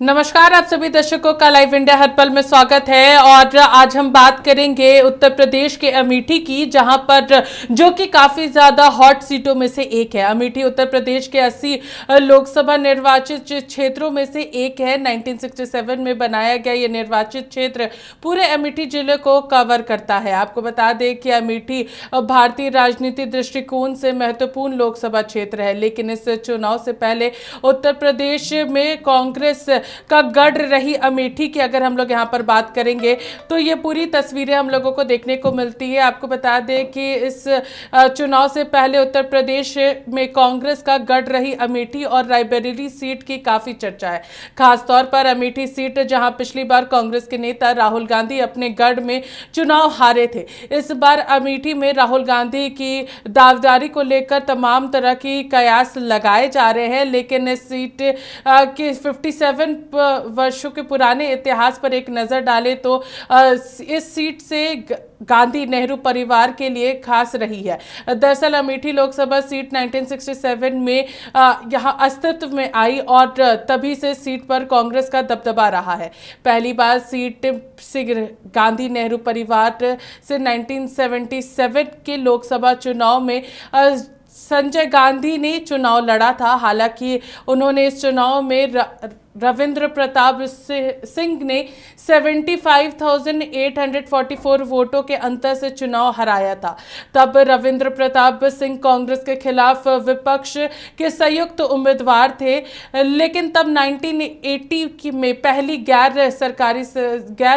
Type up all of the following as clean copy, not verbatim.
नमस्कार, आप सभी दर्शकों का लाइव इंडिया हर पल में स्वागत है। और आज हम बात करेंगे उत्तर प्रदेश के अमेठी की, जहां पर जो कि काफी ज्यादा हॉट सीटों में से एक है। अमेठी उत्तर प्रदेश के 80 लोकसभा निर्वाचित क्षेत्रों में से एक है। 1967 में बनाया गया ये निर्वाचित क्षेत्र पूरे अमेठी जिले को कवर करता है। आपको बता दें कि अमेठी भारतीय राजनीति दृष्टिकोण से महत्वपूर्ण लोकसभा क्षेत्र है, लेकिन इस चुनाव से पहले उत्तर प्रदेश में कांग्रेस का गढ़ रही अमेठी की अगर हम लोग यहाँ पर बात करेंगे तो ये पूरी तस्वीरें हम लोगों को देखने को मिलती है। आपको बता दें कि इस चुनाव से पहले उत्तर प्रदेश में कांग्रेस का गढ़ रही अमेठी और रायबरेली सीट की काफी चर्चा है। खासतौर पर अमेठी सीट जहां पिछली बार कांग्रेस के नेता राहुल गांधी अपने गढ़ में चुनाव हारे थे। इस बार अमेठी में राहुल गांधी की दावेदारी को लेकर तमाम तरह की कयास लगाए जा रहे हैं, लेकिन इस सीट के 57 वर्षों के पुराने इतिहास पर एक नजर डालें तो इस सीट से गांधी नेहरू परिवार के लिए खास रही है। दरअसल अमेठी लोकसभा सीट 1967 में यहां अस्तित्व में आई और तभी से सीट पर कांग्रेस का दबदबा रहा है। पहली बार सीट से गांधी नेहरू परिवार से 1977 के लोकसभा चुनाव में संजय गांधी ने चुनाव लड़ा था। हालांकि उन्होंने इस चुनाव में रविंद्र प्रताप सिंह ने 75,844 वोटों के अंतर से चुनाव हराया था। तब रविंद्र प्रताप सिंह कांग्रेस के खिलाफ विपक्ष के संयुक्त उम्मीदवार थे, लेकिन तब 1980 में पहली गैर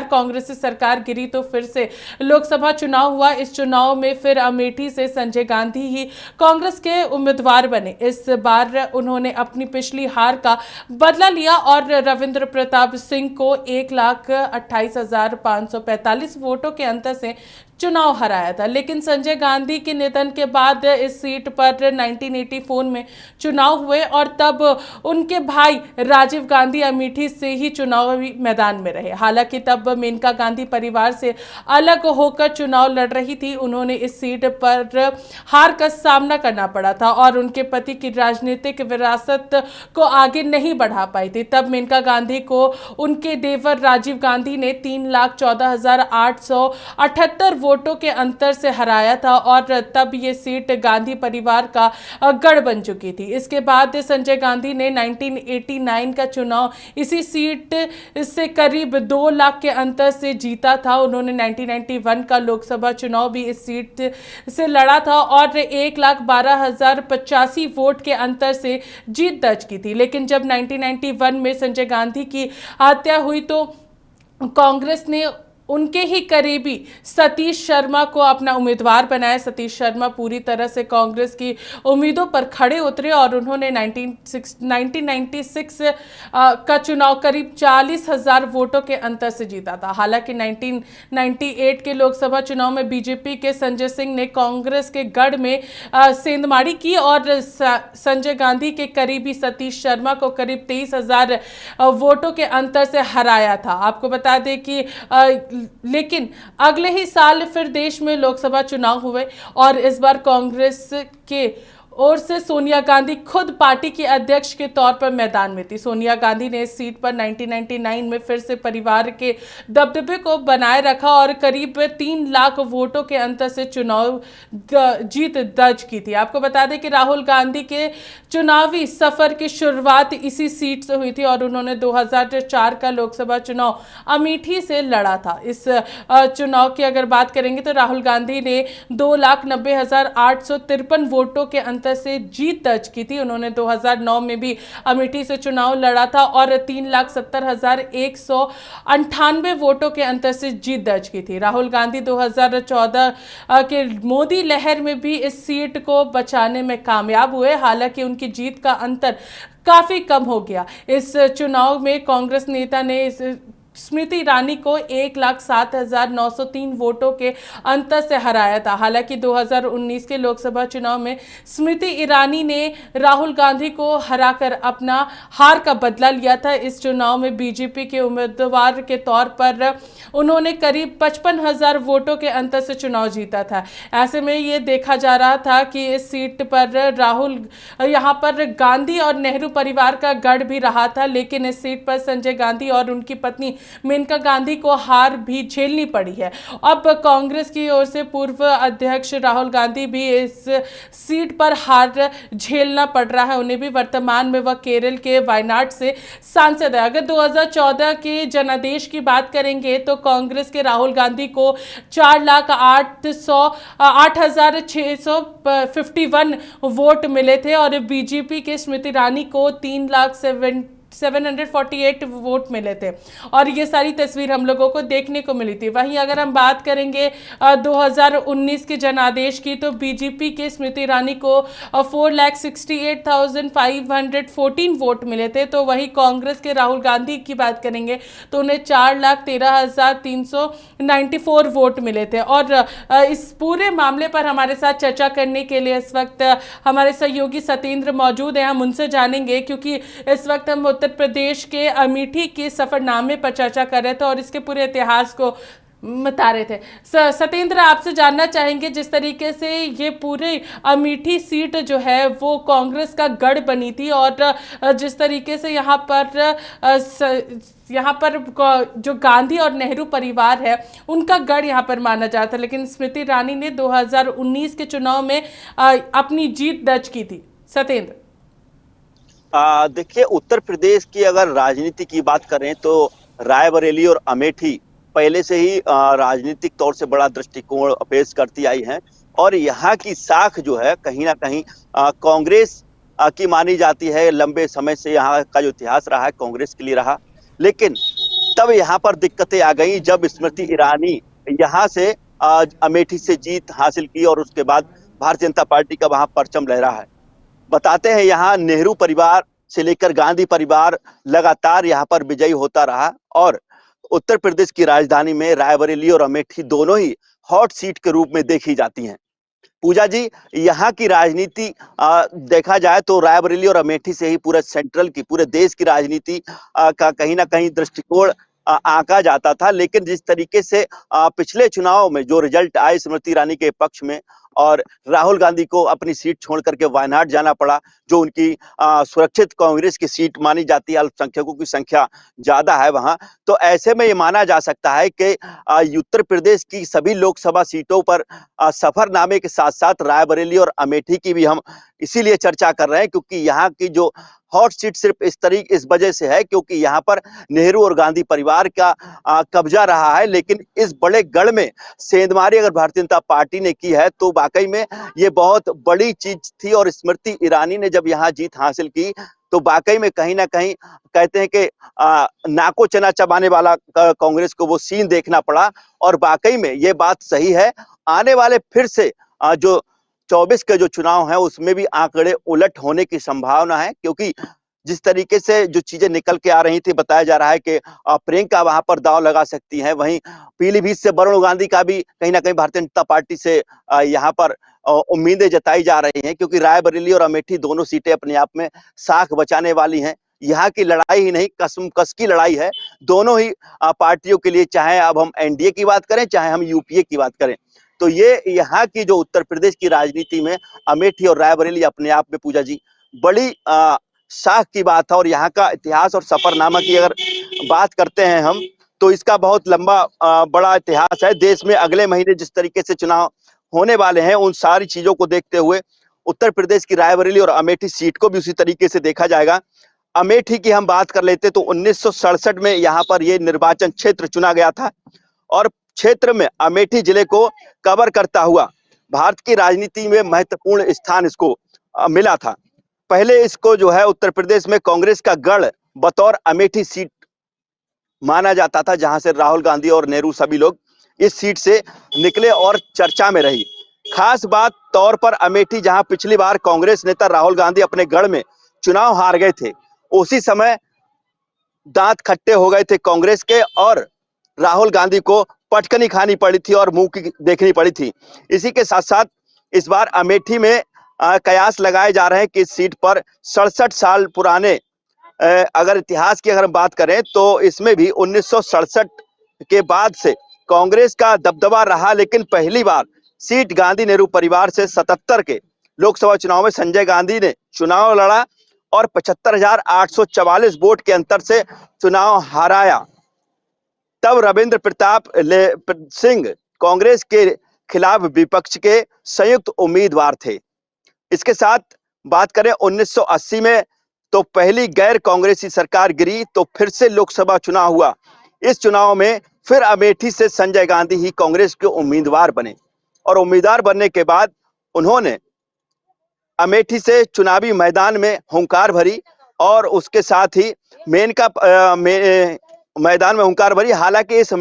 कांग्रेसी सरकार गिरी तो फिर से लोकसभा चुनाव हुआ। इस चुनाव में फिर अमेठी से संजय गांधी ही कांग्रेस के उम्मीदवार बने। इस बार उन्होंने अपनी पिछली हार का बदला लिया और रविंद्र प्रताप सिंह को 1,28,545 वोटों के अंतर से चुनाव हराया था। लेकिन संजय गांधी के निधन के बाद इस सीट पर 1984 में चुनाव हुए और तब उनके भाई राजीव गांधी अमेठी से ही चुनावी मैदान में रहे। हालांकि तब मेनका गांधी परिवार से अलग होकर चुनाव लड़ रही थी। उन्होंने इस सीट पर हार का सामना करना पड़ा था और उनके पति की राजनीतिक विरासत को आगे नहीं बढ़ा पाई थी। तब मेनका गांधी को उनके देवर राजीव गांधी ने 3,14,878 वोटों के अंतर से हराया था और तब ये सीट गांधी परिवार का गढ़ बन चुकी थी। इसके बाद संजय गांधी ने 1989 का चुनाव इसी सीट से करीब 2 लाख के अंतर से जीता था। उन्होंने 1991 का लोकसभा चुनाव भी इस सीट से लड़ा था और 1,12,085 वोट के अंतर से जीत दर्ज की थी। लेकिन जब 1991 में संजय गांधी की हत्या हुई तो कांग्रेस ने उनके ही करीबी सतीश शर्मा को अपना उम्मीदवार बनाया। सतीश शर्मा पूरी तरह से कांग्रेस की उम्मीदों पर खड़े उतरे और उन्होंने 1996 का चुनाव करीब 40,000 वोटों के अंतर से जीता था। हालांकि 1998 के लोकसभा चुनाव में बीजेपी के संजय सिंह ने कांग्रेस के गढ़ में सेंधमारी की और संजय गांधी के करीबी सतीश शर्मा को करीब 23,000 वोटों के अंतर से हराया था। आपको बता दें कि लेकिन अगले ही साल फिर देश में लोकसभा चुनाव हुए और इस बार कांग्रेस के ओर से सोनिया गांधी खुद पार्टी की अध्यक्ष के तौर पर मैदान में थी। सोनिया गांधी ने इस सीट पर 1999 में फिर से परिवार के दबदबे को बनाए रखा और करीब 3 लाख वोटों के अंतर से चुनाव जीत दर्ज की थी। आपको बता दें कि राहुल गांधी के चुनावी सफर की शुरुआत इसी सीट से हुई थी और उन्होंने 2004 का लोकसभा चुनाव अमेठी से लड़ा था। इस चुनाव की अगर बात करेंगे तो राहुल गांधी ने 2,90,853 वोटों के अंतर से जीत दर्ज की थी। उन्होंने 2009 में भी अमेठी से चुनाव लड़ा था और 3,70,198 वोटों के अंतर से जीत दर्ज की थी। राहुल गांधी 2014 के मोदी लहर में भी इस सीट को बचाने में कामयाब हुए। हालांकि उनकी जीत का अंतर काफी कम हो गया। इस चुनाव में कांग्रेस नेता ने स्मृति ईरानी को 1,07,903 वोटों के अंतर से हराया था। हालांकि 2019 के लोकसभा चुनाव में स्मृति ईरानी ने राहुल गांधी को हराकर अपना हार का बदला लिया था। इस चुनाव में बीजेपी के उम्मीदवार के तौर पर उन्होंने करीब 55,000 वोटों के अंतर से चुनाव जीता था। ऐसे में ये देखा जा रहा था कि इस सीट पर राहुल यहाँ पर गांधी और नेहरू परिवार का गढ़ भी रहा था, लेकिन इस सीट पर संजय गांधी और उनकी पत्नी मेनका गांधी को हार भी झेलनी पड़ी है। अब कांग्रेस की ओर से पूर्व अध्यक्ष राहुल गांधी भी इस सीट पर हार झेलना पड़ रहा है। उन्हें भी वर्तमान में वह केरल के वायनाड से सांसद है। अगर 2014 के जनादेश की बात करेंगे तो कांग्रेस के राहुल गांधी को 4,08,651 वोट मिले थे और बीजेपी के स्मृति ईरानी को 3,748 वोट मिले थे और ये सारी तस्वीर हम लोगों को देखने को मिली थी। वहीं अगर हम बात करेंगे 2019 के जनादेश की तो बीजेपी के स्मृति ईरानी को 4,68,514 वोट मिले थे। तो वहीं कांग्रेस के राहुल गांधी की बात करेंगे तो उन्हें 4,13,394 वोट मिले थे। और इस पूरे मामले पर हमारे साथ चर्चा करने के लिए इस वक्त हमारे सहयोगी सतेंद्र मौजूद हैं। हम उनसे जानेंगे क्योंकि इस वक्त हम उत्तर प्रदेश के अमेठी के सफरनामे पर चर्चा कर रहे थे और इसके पूरे इतिहास को बता रहे थे। सतेंद्र, आपसे जानना चाहेंगे जिस तरीके से ये पूरे अमेठी सीट जो है वो कांग्रेस का गढ़ बनी थी और जिस तरीके से यहाँ पर जो गांधी और नेहरू परिवार है उनका गढ़ यहाँ पर माना जाता है, लेकिन स्मृति ईरानी ने 2019 के चुनाव में अपनी जीत दर्ज की थी। सतेंद्र, देखिए, उत्तर प्रदेश की अगर राजनीति की बात करें तो रायबरेली और अमेठी पहले से ही राजनीतिक तौर से बड़ा दृष्टिकोण पेश करती आई है और यहाँ की साख जो है कहीं ना कहीं कांग्रेस की मानी जाती है। लंबे समय से यहाँ का जो इतिहास रहा है कांग्रेस के लिए रहा, लेकिन तब यहाँ पर दिक्कतें आ गई जब स्मृति ईरानी यहाँ से अमेठी से जीत हासिल की और उसके बाद भारतीय जनता पार्टी का वहां परचम लहरा है। बताते हैं यहाँ नेहरू परिवार से लेकर गांधी परिवार लगातार यहाँ पर विजयी होता रहा और उत्तर प्रदेश की राजधानी में रायबरेली और अमेठी दोनों ही हॉट सीट के रूप में देखी जाती हैं। पूजा जी, यहाँ की राजनीति देखा जाए तो रायबरेली और अमेठी से ही पूरे सेंट्रल की, पूरे देश की राजनीति का कहीं ना कहीं दृष्टिकोण आंका जाता था, लेकिन जिस तरीके से पिछले चुनाव में जो रिजल्ट आए स्मृति ईरानी के पक्ष में और राहुल गांधी को अपनी सीट छोड़ करके वायनाड जाना पड़ा, जो उनकी सुरक्षित कांग्रेस की सीट मानी जाती है, अल्पसंख्यकों की संख्या ज्यादा है वहां, तो ऐसे में ये माना जा सकता है कि उत्तर प्रदेश की सभी लोकसभा सीटों पर सफरनामे के साथ साथ रायबरेली और अमेठी की भी हम इसीलिए चर्चा कर रहे हैं क्योंकि यहाँ की जो हॉट सीट सिर्फ इस वजह से है क्योंकि यहाँ पर नेहरू और गांधी परिवार का कब्जा रहा है, लेकिन इस बड़े गढ़ में सेंधमारी अगर भारतीय जनता पार्टी ने की है तो वाकई में ये बहुत बड़ी चीज थी और स्मृति ईरानी ने जब यहाँ जीत हासिल की तो वाकई में कहीं ना कहीं कहते हैं कि नाको चना चबाने वाला कांग्रेस को वो सीन देखना पड़ा और वाकई में ये बात सही है। आने वाले फिर से जो 24 के जो चुनाव है उसमें भी आंकड़े उलट होने की संभावना है क्योंकि जिस तरीके से जो चीजें निकल के आ रही थी, बताया जा रहा है कि प्रियंका वहां पर दांव लगा सकती हैं। वहीं पीलीभीत से वरुण गांधी का भी कहीं ना कहीं भारतीय जनता पार्टी से यहाँ पर उम्मीदें जताई जा रही हैं क्योंकि रायबरेली और अमेठी दोनों सीटें अपने आप में साख बचाने वाली हैं। यहाँ की लड़ाई ही नहीं, कसम कस की लड़ाई है दोनों ही पार्टियों के लिए, चाहे अब हम एनडीए की बात करें चाहे हम यूपीए की बात करें। तो ये यहाँ की जो उत्तर प्रदेश की राजनीति में अमेठी और रायबरेली अपने आप में पूजा जी बड़ी साख की बात है और यहाँ का इतिहास और सफरनामा की अगर बात करते हैं हम तो इसका बहुत लंबा बड़ा इतिहास है। देश में अगले महीने जिस तरीके से चुनाव होने वाले हैं उन सारी चीजों को देखते हुए उत्तर प्रदेश की रायबरेली और अमेठी सीट को भी उसी तरीके से देखा जाएगा। अमेठी की हम बात कर लेते तो 1967 में यहाँ पर ये निर्वाचन क्षेत्र चुना गया था और क्षेत्र में अमेठी जिले को कवर करता हुआ भारत की राजनीति में महत्वपूर्ण स्थान इसको मिला था। पहले इसको जो है उत्तर प्रदेश में कांग्रेस का गढ़ बतौर अमेठी सीट माना जाता था जहां से राहुल गांधी और नेहरू सभी लोग इस सीट से निकले और चर्चा में रही। खास बात तौर पर अमेठी जहां पिछली बार कांग्रेस नेता राहुल गांधी अपने गढ़ में चुनाव हार गए थे, उसी समय दांत खट्टे हो गए थे कांग्रेस के और राहुल गांधी को पटकनी खानी पड़ी थी और मुंह की देखनी पड़ी थी। इसी के साथ साथ इस बार अमेठी में कयास लगाए जा रहे हैं कि इस सीट पर 67 साल पुराने अगर इतिहास की अगर हम बात करें तो इसमें भी 1967 के बाद से कांग्रेस का दबदबा रहा, लेकिन पहली बार सीट गांधी नेहरू परिवार से 77 के लोकसभा चुनाव में संजय गांधी ने चुनाव लड़ा और 75,844 वोट के अंतर से चुनाव हराया। तब रविंद्र प्रताप सिंह कांग्रेस के खिलाफ विपक्ष के संयुक्त उम्मीदवार थे। इसके साथ बात करें 1980 में तो पहली गैर कांग्रेसी सरकार गिरी, तो फिर से लोकसभा चुनाव हुआ। इस चुनाव में फिर अमेठी से संजय गांधी ही कांग्रेस के उम्मीदवार बने और उम्मीदवार बनने के बाद उन्होंने अमेठी से चुनावी मैदान में हुंकार भरी और उसके साथ ही मैदान में हुंकार भरी। हालांकि इस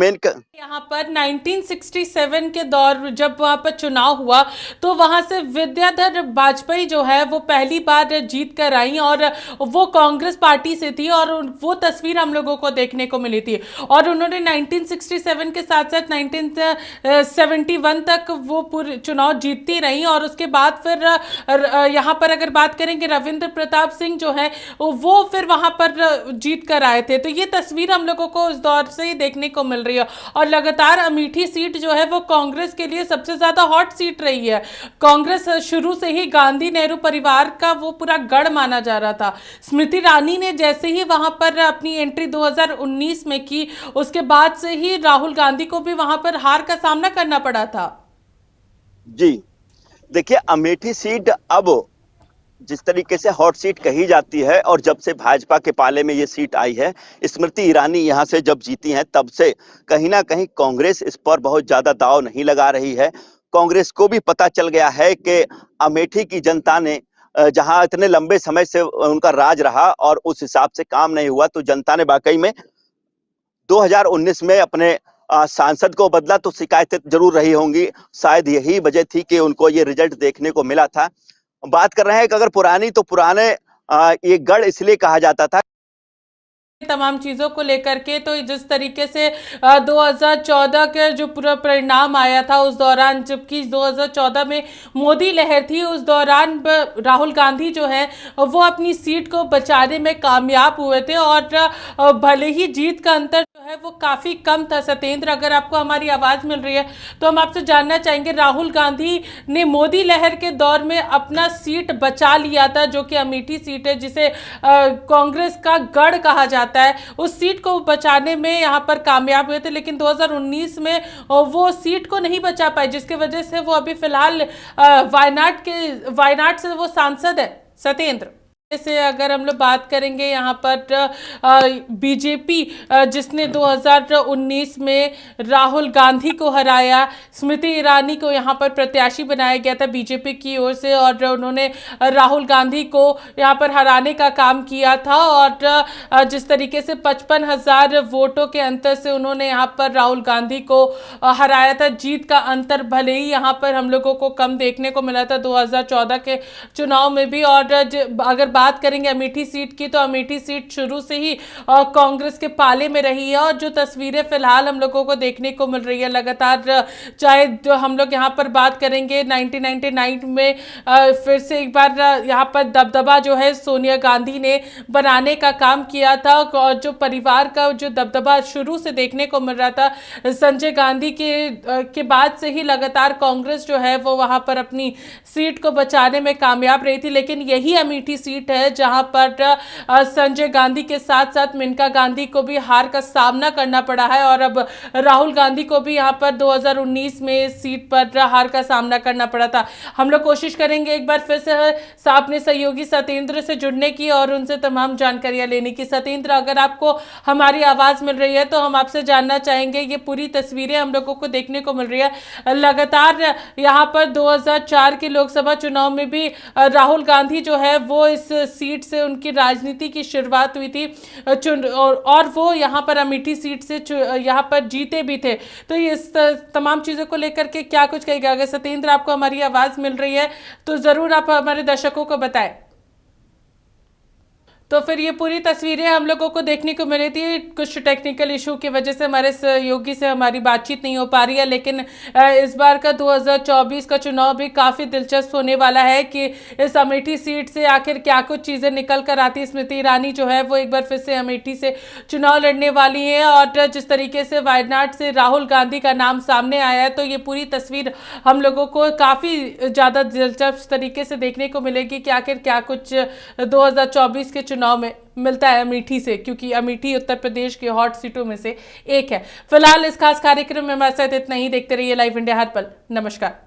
यहाँ पर 1967 के दौर जब वहाँ पर चुनाव हुआ तो वहाँ से विद्याधर वाजपेयी जो है वो पहली बार जीत कर आई और वो कांग्रेस पार्टी से थी और वो तस्वीर हम लोगों को देखने को मिली थी। और उन्होंने 1967 के साथ साथ 1971 तक वो पूरे चुनाव जीतती रही और उसके बाद फिर यहाँ पर अगर बात करेंगे रविंद्र प्रताप सिंह जो है वो फिर वहाँ पर जीत कर आए थे। तो ये तस्वीर हम लोगों को उस दौर से ही देखने को मिल रही है और लगातार अमेठी सीट जो है वो कांग्रेस के लिए सबसे ज्यादा हॉट सीट रही है। कांग्रेस शुरू से ही गांधी नेहरू परिवार का वो पूरा गढ़ माना जा रहा था। स्मृति ईरानी ने जैसे ही वहां पर अपनी एंट्री 2019 में की उसके बाद से ही राहुल गांधी को भी वहां पर हार का सामना करना पड़ा था। जी देखिए, अमेठी सीट अब जिस तरीके से हॉट सीट कही जाती है और जब से भाजपा के पाले में ये सीट आई है, स्मृति ईरानी यहाँ से जब जीती हैं तब से कहीं ना कहीं कांग्रेस इस पर बहुत ज्यादा दांव नहीं लगा रही है। कांग्रेस को भी पता चल गया है कि अमेठी की जनता ने जहां इतने लंबे समय से उनका राज रहा और उस हिसाब से काम नहीं हुआ, तो जनता ने वाकई में 2019 में अपने सांसद को बदला। तो शिकायतें जरूर रही होंगी, शायद यही वजह थी कि उनको ये रिजल्ट देखने को मिला था। बात कर रहे हैं कि अगर पुरानी तो पुराने ये गढ़ इसलिए कहा जाता था तमाम चीजों को लेकर के। तो जिस तरीके से 2014 के जो पूरा परिणाम आया था उस दौरान, जबकि 2014 में मोदी लहर थी, उस दौरान राहुल गांधी जो है वो अपनी सीट को बचाने में कामयाब हुए थे और भले ही जीत का अंतर जो है वो काफी कम था। सत्येंद्र, अगर आपको हमारी आवाज मिल रही है तो हम आपसे जानना चाहेंगे, राहुल गांधी ने मोदी लहर के दौर में अपना सीट बचा लिया था जो कि अमेठी सीट है जिसे कांग्रेस का गढ़ कहा जाता है, उस सीट को बचाने में यहाँ पर कामयाब हुए थे, लेकिन 2019 में वो सीट को नहीं बचा पाए, जिसकी वजह से वो अभी फिलहाल वायनाड से वो सांसद है। सत्येंद्र, से अगर हम लोग बात करेंगे यहाँ पर बीजेपी जिसने 2019 में राहुल गांधी को हराया, स्मृति ईरानी को यहाँ पर प्रत्याशी बनाया गया था बीजेपी की ओर से और उन्होंने राहुल गांधी को यहाँ पर हराने का काम किया था और जिस तरीके से 55,000 वोटों के अंतर से उन्होंने यहाँ पर राहुल गांधी को हराया था। जीत का अंतर भले ही यहाँ पर हम लोगों को कम देखने को मिला था 2014 के चुनाव में भी। और अगर बात करेंगे अमेठी सीट की तो अमेठी सीट शुरू से ही कांग्रेस के पाले में रही है और जो तस्वीरें फिलहाल हम लोगों को देखने को मिल रही है लगातार, चाहे जो हम लोग यहाँ पर बात करेंगे 1999 में फिर से एक बार यहाँ पर दबदबा जो है सोनिया गांधी ने बनाने का काम किया था और जो परिवार का जो दबदबा शुरू से देखने को मिल रहा था संजय गांधी के बाद से ही लगातार कांग्रेस जो है वो वहाँ पर अपनी सीट को बचाने में कामयाब रही थी। लेकिन यही अमेठी सीट है जहां पर संजय गांधी के साथ साथ मेनका गांधी को भी हार का सामना करना पड़ा है और अब राहुल गांधी को भी यहां पर 2019 में सीट पर हार का सामना करना पड़ा था। हम लोग कोशिश करेंगे एक बार फिर से अपने सहयोगी सत्येंद्र से जुड़ने की और उनसे तमाम जानकारियां लेने की। सत्येंद्र, अगर आपको हमारी आवाज मिल रही है तो हम आपसे जानना चाहेंगे, ये पूरी तस्वीरें हम लोगों को देखने को मिल रही है लगातार यहाँ पर 2004 के लोकसभा चुनाव में भी राहुल गांधी जो है वो इस सीट से उनकी राजनीति की शुरुआत हुई थी और वो यहाँ पर अमेठी सीट से यहाँ पर जीते भी थे। तो इस तमाम चीज़ों को लेकर के क्या कुछ कहेगा? अगर सत्येंद्र आपको हमारी आवाज़ मिल रही है तो ज़रूर आप हमारे दर्शकों को बताएं। तो फिर ये पूरी तस्वीरें हम लोगों को देखने को मिली थी। कुछ टेक्निकल इशू की वजह से हमारे सहयोगी से हमारी बातचीत नहीं हो पा रही है, लेकिन इस बार का 2024 का चुनाव भी काफ़ी दिलचस्प होने वाला है कि इस अमेठी सीट से आखिर क्या कुछ चीज़ें निकल कर आती। स्मृति ईरानी जो है वो एक बार फिर से अमेठी से चुनाव लड़ने वाली है, और जिस तरीके से वायनाड से राहुल गांधी का नाम सामने आया है, तो ये पूरी तस्वीर हम लोगों को काफ़ी ज़्यादा दिलचस्प तरीके से देखने को मिलेगी कि आखिर क्या कुछ 2024 के चुनाव में मिलता है अमेठी से, क्योंकि अमेठी उत्तर प्रदेश के हॉट सीटों में से एक है। फिलहाल इस खास कार्यक्रम में हमारे साथ इतना ही। देखते रहिए लाइव इंडिया हर पल। नमस्कार।